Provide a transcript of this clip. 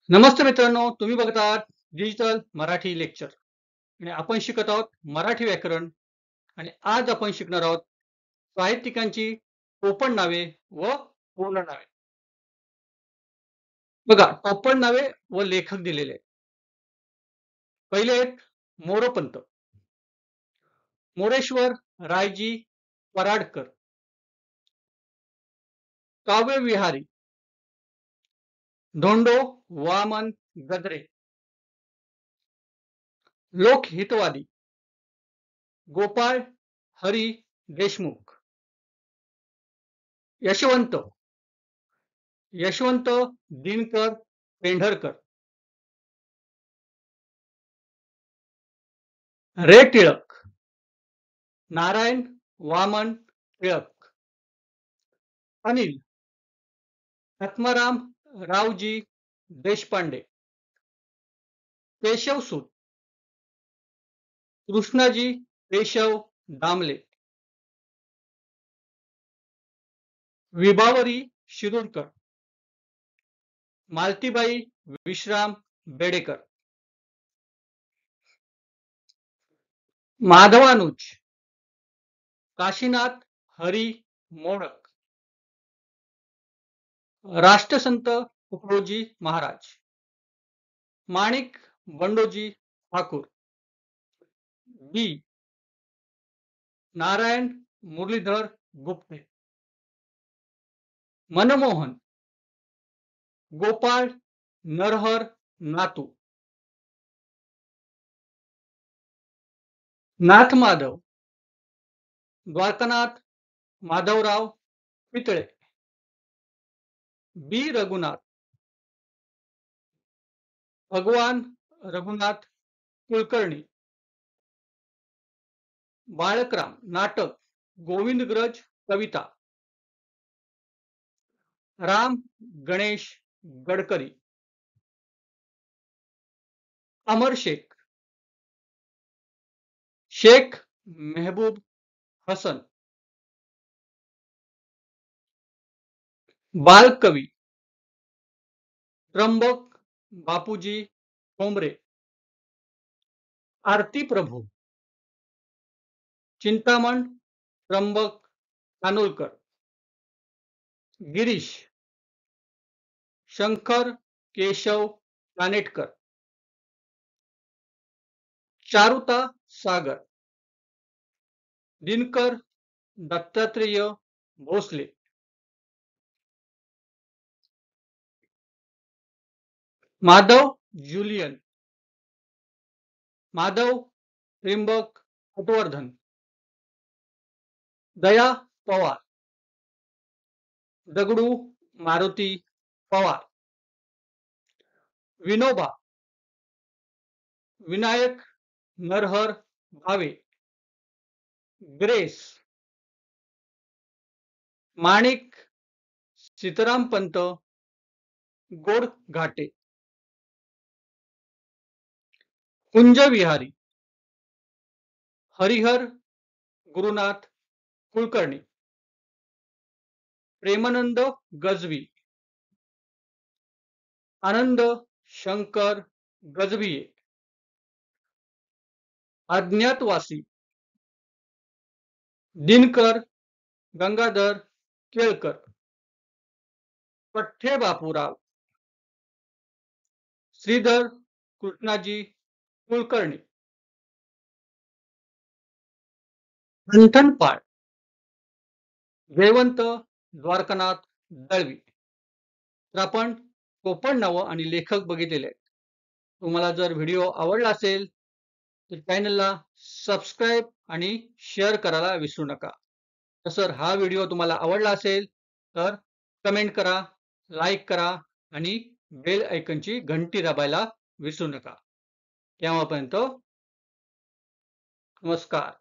नमस्ते मित्रांनो, तुम्ही बघत आहात डिजिटल मराठी लेक्चर आणि आपण शिकत आहोत मराठी व्याकरण. आणि आज आपण शिकणार आहोत साहित्यिकांची टोपण नावे व पूर्ण नावे. बघा, टोपण नावे व लेखक दिलेले आहेत. पहिले आहेत मोरोपंत, मोरेश्वर रायजी पराडकर, काव्यविहारी, धोंडो वामन गद्रे, लोकहितवादी गोपाळ हरी देशमुख, यशवंत यशवंत दिनकर पेंढरकर, रे टिळक नारायण वामन टिळक, अनिल आत्माराम रावजी देशपांडे, केशवसूत कृष्णाजी केशव दामले, विभावरी शिरूरकर, मालतीबाई विश्राम बेडेकर, माधवानुज काशीनाथ हरी मोडक, राष्ट्रसंत तुकडोजी महाराज, माणिक बंडोजी ठाकूर, बी नारायण मुरलीधर गुप्ते, मनमोहन गोपाळ नरहर नातू, नाथ माधव द्वारकानाथ माधवराव पितळे, बी रघुनाथ भगवान रघुनाथ कुलकर्णी, बाळकराम नाटक गोविंदग्रज कविता, राम गणेश गडकरी, अमर शेख शेख मेहबूब हसन, बालकवी त्र्यंबक बापूजी ठोंबरे, आरती प्रभू चिंतामण त्र्यंबक कानोलकर, गिरीश शंकर केशव कानेटकर, चारुता सागर दिनकर दत्तात्रेय भोसले, माधव जुलियन माधव त्रिंबक पटवर्धन, दया पवार दगडू मारुती पवार, विनोबा विनायक नरहर भावे, ग्रेस माणिक सीताराम पंत गोड घाटे, कुंज विहारी हरिहर गुरुनाथ कुलकर्णी, प्रेमानंद गजवी आनंद शंकर गजभिये, अज्ञातवासी दिनकर गंगाधर केळकर, पठ्ठे बापूराव श्रीधर कृष्णाजी कुलकर्णी, मंथनपाळ जयवंत द्वारकानाथ दळवी. तर आपण टोपण नावं आणि लेखक बघितलेले आहेत. तुम्हाला जर व्हिडिओ आवडला असेल तर चॅनलला सबस्क्राईब आणि शेअर करायला विसरू नका. तसं हा व्हिडिओ तुम्हाला आवडला असेल तर कमेंट करा, लाईक करा आणि बेल आयकॉनची घंटी दाबायला विसरू नका. तेव्हापर्यंत नमस्कार.